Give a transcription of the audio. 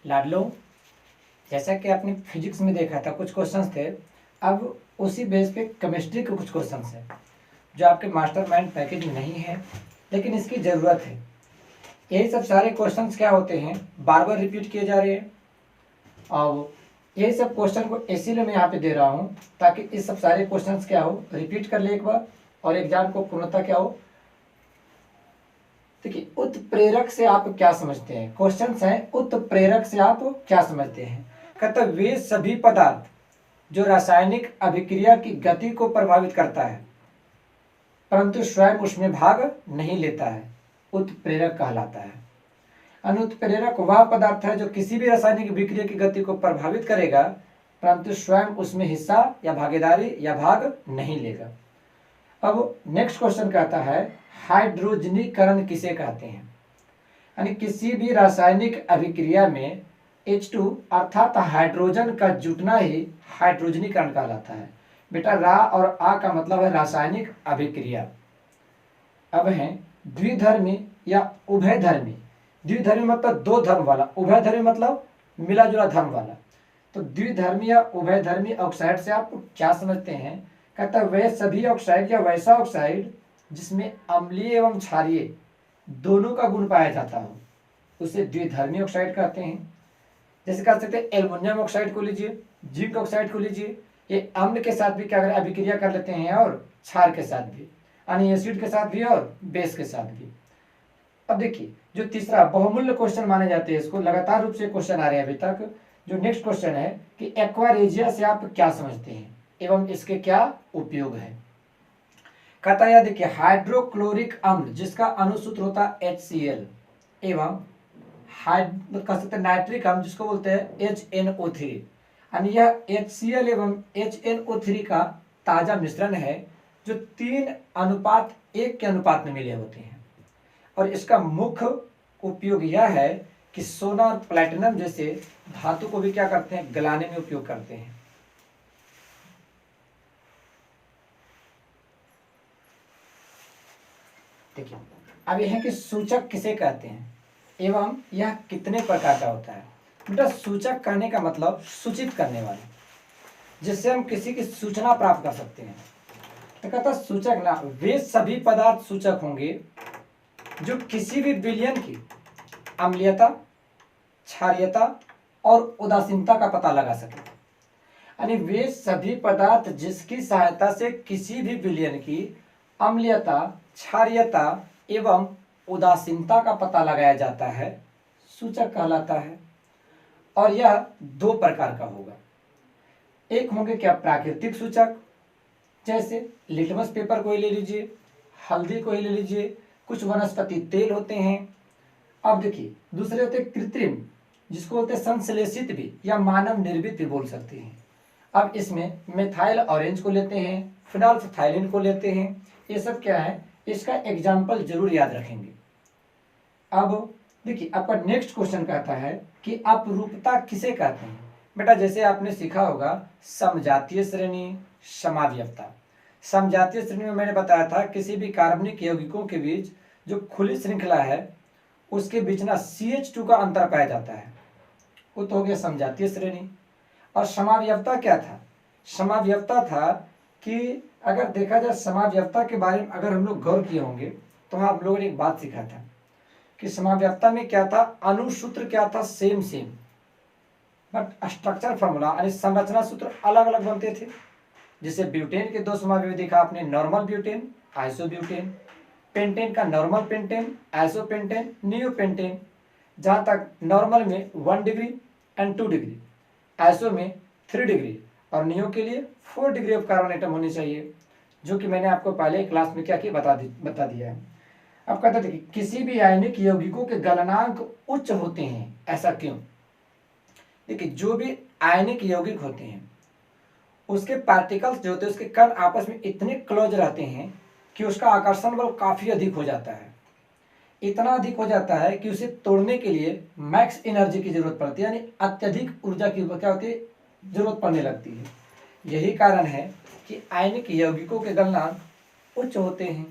लाडलो, जैसा कि आपने फिजिक्स में देखा था कुछ क्वेश्चंस थे, अब उसी बेस पे केमिस्ट्री के कुछ क्वेश्चंस हैं जो आपके मास्टरमाइंड पैकेज में नहीं है लेकिन इसकी ज़रूरत है। यही सब सारे क्वेश्चंस क्या होते हैं, बार बार रिपीट किए जा रहे हैं। और यही सब क्वेश्चन को इसीलिए मैं यहाँ पे दे रहा हूँ ताकि इस सब सारे क्वेश्चंस क्या हो, रिपीट कर ले एक बार और एग्जाम को पूर्णतः क्या हो। देखिए, उत्प्रेरक से आप क्या समझते हैं, क्वेश्चंस हैं उत्प्रेरक से आप क्या समझते हैं। कहता वे सभी पदार्थ जो रासायनिक अभिक्रिया की गति को प्रभावित करता है परंतु स्वयं उसमें भाग नहीं लेता है, उत्प्रेरक कहलाता है। अनुत्प्रेरक वह पदार्थ है जो किसी भी रासायनिक अभिक्रिया की गति को प्रभावित करेगा परंतु स्वयं उसमें हिस्सा या भागीदारी या भाग नहीं लेगा। अब नेक्स्ट क्वेश्चन कहता है हाइड्रोजनीकरण किसे कहते हैं, यानी किसी भी रासायनिक अभिक्रिया में H2 अर्थात हाइड्रोजन का जुटना ही हाइड्रोजनीकरण कहलाता है। बेटा रा और आ का मतलब है रासायनिक अभिक्रिया। अब है द्विधर्मी या उभयधर्मी। द्विधर्मी मतलब दो धर्म वाला, उभयधर्मी मतलब मिला जुला धर्म वाला। तो द्विधर्मी या उभयधर्मी ऑक्साइड से आप क्या समझते हैं, कहता है वह सभी ऑक्साइड या वैसा ऑक्साइड जिसमें अम्लीय एवं क्षारीय दोनों का गुण पाया जाता हो उसे द्विधर्मी ऑक्साइड कहते हैं। जैसे कह सकते हैं एल्युमिनियम ऑक्साइड को लीजिए, जिंक ऑक्साइड को लीजिए, ये अम्ल के साथ भी क्या करें, अभिक्रिया कर लेते हैं और क्षार के साथ भी, यानी एसिड के साथ भी और बेस के साथ भी। अब देखिए जो तीसरा बहुमूल्य क्वेश्चन माने जाते हैं, इसको लगातार रूप से क्वेश्चन आ रहे हैं अभी तक। जो नेक्स्ट क्वेश्चन है कि एक्वारेजिया से आप क्या समझते हैं एवं इसके क्या उपयोग है। कहता है देखिए हाइड्रोक्लोरिक अम्ल जिसका अनुसूत्र होता है HCl एवं कह सकते हैं नाइट्रिक अम्ल जिसको बोलते हैं HNO3, यानी यह HCl एवं HNO3 का ताजा मिश्रण है जो 3:1 के अनुपात में मिले होते हैं। और इसका मुख्य उपयोग यह है कि सोना और प्लैटिनम जैसे धातु को भी क्या करते हैं, गलाने में उपयोग करते हैं। देखिए अब यह है कि सूचक किसे कहते हैं एवं यह कितने प्रकार का होता है। बेटा सूचक कहने का मतलब सूचित करने वाले, जिससे हम किसी की सूचना प्राप्त कर सकते हैं। तो कहता सूचक ना वे सभी पदार्थ सूचक होंगे जो किसी भी विलयन की अम्लीयता, क्षारीयता और उदासीनता का पता लगा सके। यानी वे सभी पदार्थ जिसकी सहायता से किसी भी विलयन की अम्लीयता, क्षारीयता एवं उदासीनता का पता लगाया जाता है सूचक कहलाता है। और यह दो प्रकार का होगा, एक होंगे क्या प्राकृतिक सूचक, जैसे लिटमस पेपर को ही ले लीजिए, हल्दी को ही ले लीजिए, कुछ वनस्पति तेल होते हैं। अब देखिए दूसरे होते हैं कृत्रिम, जिसको बोलते हैं संश्लेषित भी या मानव निर्मित भी बोल सकते हैं। अब इसमें मेथाइल ऑरेंज को लेते हैं, फिनाल्फथाइलिन को लेते हैं, ये सब क्या है, इसका एग्जाम्पल जरूर याद रखेंगे। अब देखिए आपका नेक्स्ट क्वेश्चन कहता है कि अपरूपता किसे कहते हैं। बेटा जैसे आपने सीखा होगा समजातीय श्रेणी, समावयवता। समजातीय श्रेणी में मैंने बताया था किसी भी कार्बनिक यौगिकों के बीच जो खुली श्रृंखला है उसके बीच ना CH2 का अंतर पाया जाता है, वो तो हो गया समजातीय श्रेणी। और समावयवता क्या था, समावयवता था कि अगर देखा जाए समावयवता के बारे में अगर हम लोग गौर किए होंगे तो आप लोगों ने एक बात सीखा था कि समावयवता में क्या था, अनुसूत्र क्या था, सेम बट स्ट्रक्चर फॉर्मूला यानी संरचना सूत्र अलग अलग बनते थे। जैसे ब्यूटेन के दो समावयव देखा आपने, नॉर्मल ब्यूटेन, आइसोब्यूटेन, पेंटेन का नॉर्मल पेंटेन, आइसोपेंटेन, नियोपेंटेन। जहाँ तक नॉर्मल में 1 डिग्री एंड 2 डिग्री, आइसो में 3 डिग्री और नियो के लिए 4 डिग्री ऑफ कार्बन एटम होनी चाहिए, जो कि मैंने आपको पहले क्लास में क्या किया बता दिया है। अब कहते देखिए किसी भी आयनिक यौगिकों के गलनांक उच्च होते हैं, ऐसा क्यों। देखिए जो भी आयनिक यौगिक होते हैं उसके पार्टिकल्स जो होते हैं, उसके कण आपस में इतने क्लोज रहते हैं कि उसका आकर्षण बल काफी अधिक हो जाता है। इतना अधिक हो जाता है कि उसे तोड़ने के लिए मैक्स एनर्जी की जरूरत पड़ती है, यानी अत्यधिक ऊर्जा की क्या होती है, जरूरत पड़ने लगती है। यही कारण है कि आयनिक यौगिकों के गलनांक उच्च होते हैं।